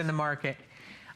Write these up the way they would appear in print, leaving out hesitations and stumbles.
in the market.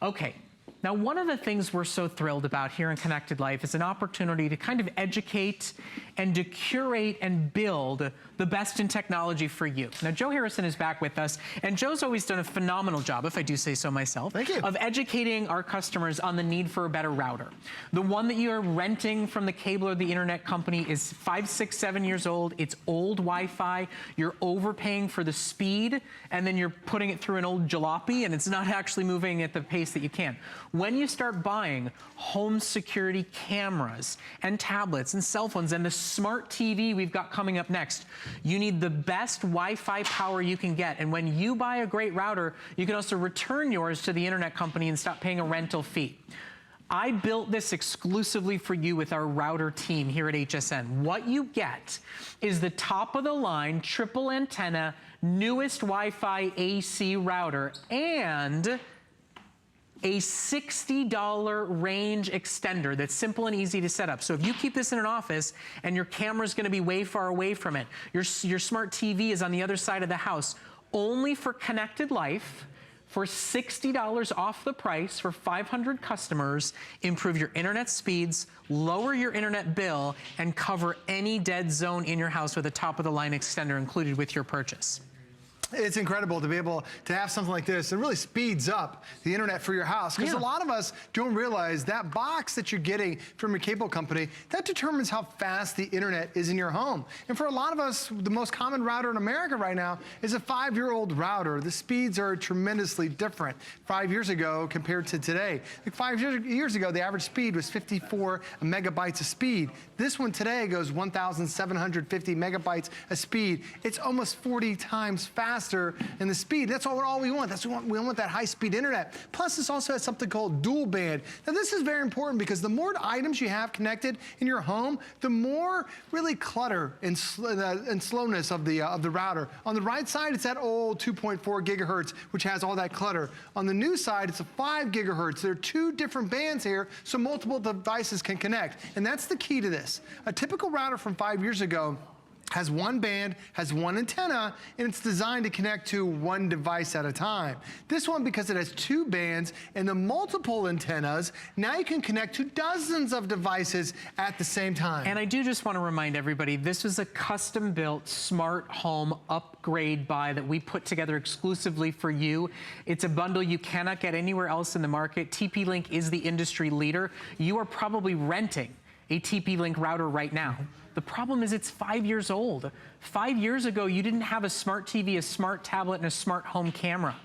Okay. Now, one of the things we're so thrilled about here in Connected Life is an opportunity to kind of educate and to curate and build the best in technology for you. Now, Joe Harrison is back with us, and Joe's always done a phenomenal job, if I do say so myself, Thank you. of educating our customers on the need for a better router. The one that you're renting from the cable or the internet company is 5, 6, 7 years old. It's old Wi-Fi. You're overpaying for the speed, and then you're putting it through an old jalopy, and it's not actually moving at the pace that you can. When you start buying home security cameras and tablets and cell phones and the smart TV we've got coming up next, you need the best Wi-Fi power you can get. And when you buy a great router, you can also return yours to the internet company and stop paying a rental fee. I built this exclusively for you with our router team here at HSN. What you get is the top of the line, triple antenna, newest Wi-Fi AC router, and a $60 range extender that's simple and easy to set up. So if you keep this in an office and your camera's gonna be way far away from it, your smart TV is on the other side of the house, only for Connected Life, for $60 off the price for 500 customers, improve your internet speeds, lower your internet bill, and cover any dead zone in your house with a top-of-the-line extender included with your purchase. It's incredible to be able to have something like this. It really speeds up the internet for your house, because a lot of us don't realize that box that you're getting from your cable company, that determines how fast the internet is in your home. And for a lot of us, the most common router in America right now is a 5-year-old router. The speeds are tremendously different 5 years ago compared to today. Like 5 years ago, the average speed was 54 megabytes of speed. This one today goes 1,750 megabytes of speed. It's almost 40 times faster in the speed. That's all we want. We want that high-speed internet. Plus, this also has something called DualBand. Now, this is very important because the more items you have connected in your home, the more really clutter and slowness of the router. On the right side, it's that old 2.4 gigahertz, which has all that clutter. On the new side, it's a 5 gigahertz. There are 2 different bands here, so multiple devices can connect. And that's the key to this. A typical router from 5 years ago has 1 band, has 1 antenna, and it's designed to connect to 1 device at a time. This one, because it has 2 bands and the multiple antennas, now you can connect to dozens of devices at the same time. And I do just want to remind everybody, this is a custom-built smart home upgrade buy that we put together exclusively for you. It's a bundle you cannot get anywhere else in the market. TP-Link is the industry leader. You are probably renting a TP-Link router right now. The problem is it's 5 years old. 5 years ago, you didn't have a smart TV, a smart tablet, and a smart home camera.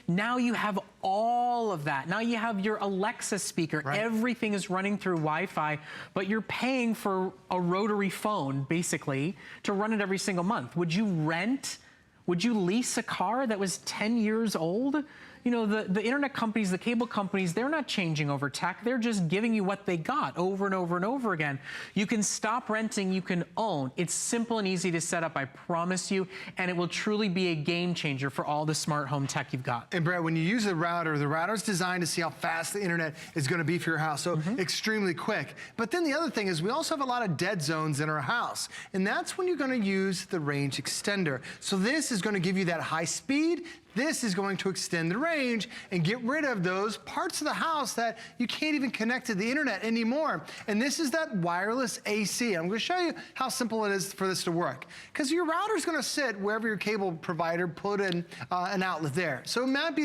Now you have all of that. Now you have your Alexa speaker. Right. Everything is running through Wi-Fi, but you're paying for a rotary phone, basically, to run it every single month. Would you rent? Would you lease a car that was 10 years old? You know, the internet companies, the cable companies, they're not changing over tech. They're just giving you what they got over and over and over again. You can stop renting, you can own. It's simple and easy to set up, I promise you, and it will truly be a game changer for all the smart home tech you've got. And Brett, when you use the router's designed to see how fast the internet is gonna be for your house, so extremely quick. But then the other thing is we also have a lot of dead zones in our house, and that's when you're gonna use the range extender. So this is gonna give you that high speed. This is going to extend the range and get rid of those parts of the house that you can't even connect to the internet anymore. And this is that wireless AC. I'm gonna show you how simple it is for this to work. Because your router's gonna sit wherever your cable provider put in an outlet there. So it might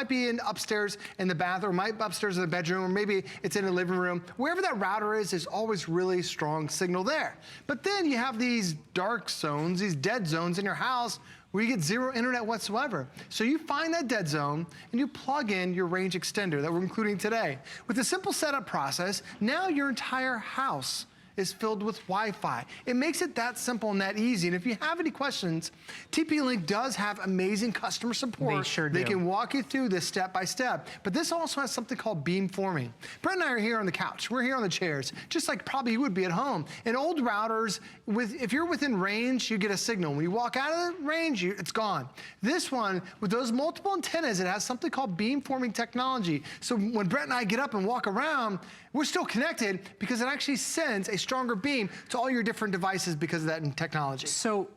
be in upstairs in the bathroom, might be upstairs in the bedroom, or maybe it's in the living room. Wherever that router is, there's always really strong signal there. But then you have these dark zones, these dead zones in your house where you get 0 internet whatsoever. So you find that dead zone and you plug in your range extender that we're including today. With a simple setup process, now your entire house is filled with Wi-Fi. It makes it that simple and that easy. And if you have any questions, TP-Link does have amazing customer support. They sure do. They can walk you through this step by step. But this also has something called beamforming. Brett and I are here on the couch. We're here on the chairs, just like probably you would be at home. In old routers, if you're within range, you get a signal. When you walk out of the range, it's gone. This one, with those multiple antennas, it has something called beamforming technology. So when Brett and I get up and walk around, we're still connected because it actually sends a stronger beam to all your different devices because of that technology. So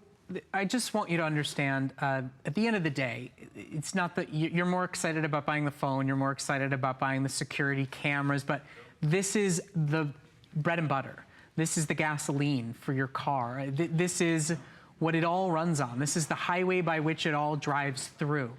I just want you to understand, at the end of the day, it's not that you're more excited about buying the phone, you're more excited about buying the security cameras, but this is the bread and butter. This is the gasoline for your car. This is what it all runs on. This is the highway by which it all drives through.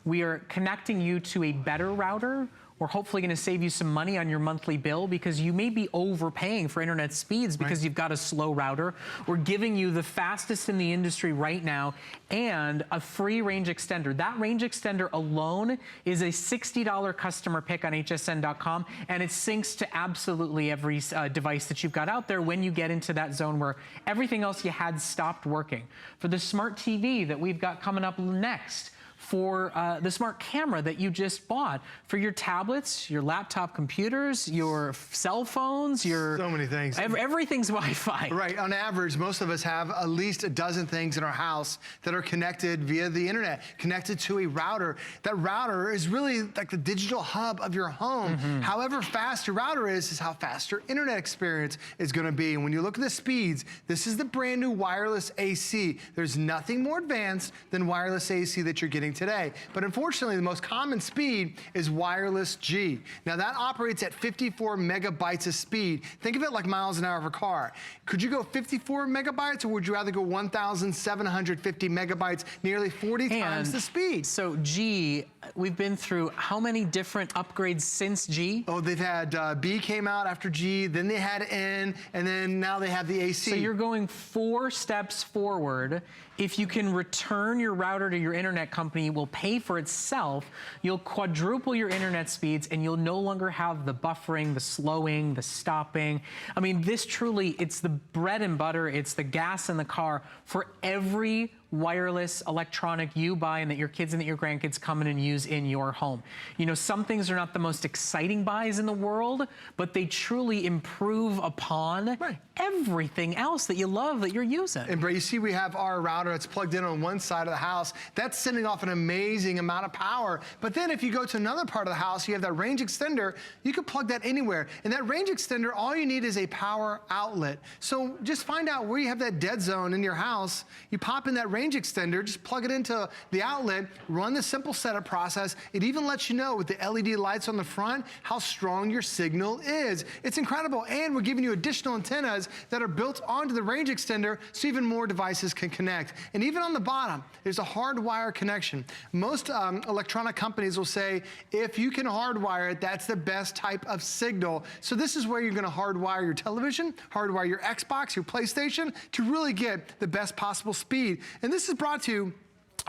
We are connecting you to a better router. We're hopefully going to save you some money on your monthly bill because you may be overpaying for internet speeds because you've got a slow router. We're giving you the fastest in the industry right now and a free range extender. That range extender alone is a $60 customer pick on hsn.com, and it syncs to absolutely every device that you've got out there when you get into that zone where everything else you had stopped working. For the smart TV that we've got coming up next, for the smart camera that you just bought, for your tablets, your laptop computers, your cell phones, your... So many things. Everything's Wi-Fi. Right, on average, most of us have at least a dozen things in our house that are connected via the internet, connected to a router. That router is really like the digital hub of your home. However fast your router is how fast your internet experience is gonna be. And when you look at the speeds, this is the brand new wireless AC. There's nothing more advanced than wireless AC that you're getting today. But unfortunately, the most common speed is wireless G. Now that operates at 54 megabytes of speed. Think of it like miles an hour of a car. Could you go 54 megabytes or would you rather go 1,750 megabytes, nearly 40 times the speed? So G, we've been through how many different upgrades since G? Oh, they've had B came out after G, then they had N, and then now they have the AC. So you're going 4 steps forward. If you can return your router to your internet company, it will pay for itself. You'll quadruple your internet speeds and you'll no longer have the buffering, the slowing, the stopping. I mean, this truly, it's the bread and butter, it's the gas in the car for every wireless electronic you buy and that your kids and that your grandkids come in and use in your home. You know, some things are not the most exciting buys in the world, but they truly improve upon everything else that you love that you're using. And Bray, you see we have our router that's plugged in on one side of the house. That's sending off an amazing amount of power. But then if you go to another part of the house, you have that range extender, you can plug that anywhere. And that range extender, all you need is a power outlet. So just find out where you have that dead zone in your house. You pop in that range extender, just plug it into the outlet, run the simple setup process. It even lets you know with the LED lights on the front how strong your signal is. It's incredible. And we're giving you additional antennas that are built onto the range extender so even more devices can connect. And even on the bottom, there's a hardwire connection. Most electronic companies will say, if you can hardwire it, that's the best type of signal. So this is where you're gonna hardwire your television, hardwire your Xbox, your PlayStation, to really get the best possible speed. And this is brought to you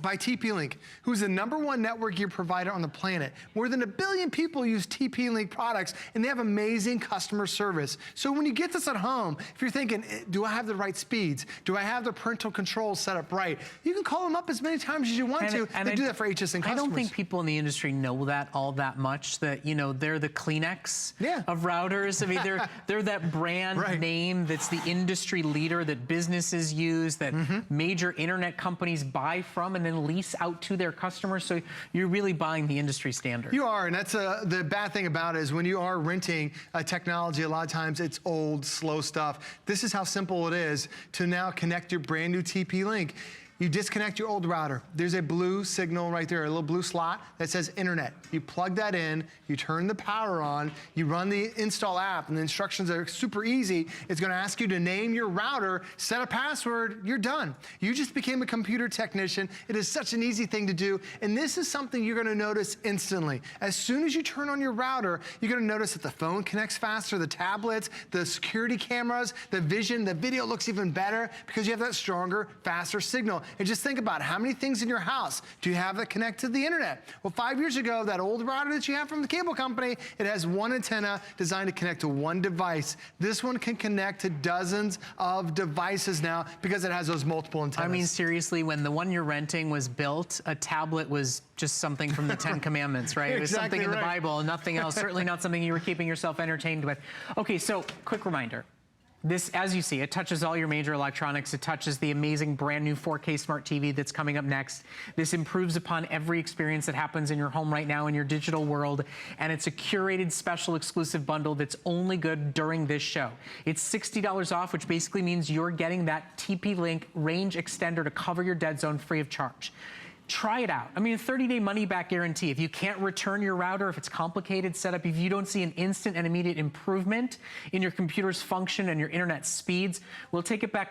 by TPLINK, who's the #1 network gear provider on the planet. More than 1 billion people use TP-Link products, and they have amazing customer service. So when you get this at home, if you're thinking, do I have the right speeds? Do I have the parental controls set up right? You can call them up as many times as you want to. They do that for HSN customers. I don't think people in the industry know that all that much, that, you know, they're the Kleenex of routers. I mean, they're that brand name that's the industry leader that businesses use, that major internet companies buy from, and then lease out to their customers. So you're really buying the industry standard. You are, and that's the bad thing about it is when you are renting technology, a lot of times it's old, slow stuff. This is how simple it is to now connect your brand new TP-Link. You disconnect your old router. There's a blue signal right there, a little blue slot that says internet. You plug that in, you turn the power on, you run the install app, and the instructions are super easy. It's gonna ask you to name your router, set a password, you're done. You just became a computer technician. It is such an easy thing to do, and this is something you're gonna notice instantly. As soon as you turn on your router, you're gonna notice that the phone connects faster, the tablets, the security cameras, the vision, the video looks even better because you have that stronger, faster signal. And just think about how many things in your house do you have that connect to the internet? Well, 5 years ago, that old router that you have from the cable company, it has one antenna designed to connect to one device. This one can connect to dozens of devices now because it has those multiple antennas. I mean, seriously, when the one you're renting was built, a tablet was just something from the 10 Commandments, right? It was something in the Bible, nothing else, certainly not something you were keeping yourself entertained with. Okay, so quick reminder. This, as you see, it touches all your major electronics. It touches the amazing brand new 4K smart TV that's coming up next. This improves upon every experience that happens in your home right now in your digital world. And it's a curated special exclusive bundle that's only good during this show. It's $60 off, which basically means you're getting that TP-Link range extender to cover your dead zone free of charge. Try it out. I mean, a 30-day money-back guarantee. If you can't return your router, if it's complicated setup, if you don't see an instant and immediate improvement in your computer's function and your internet speeds, we'll take it back.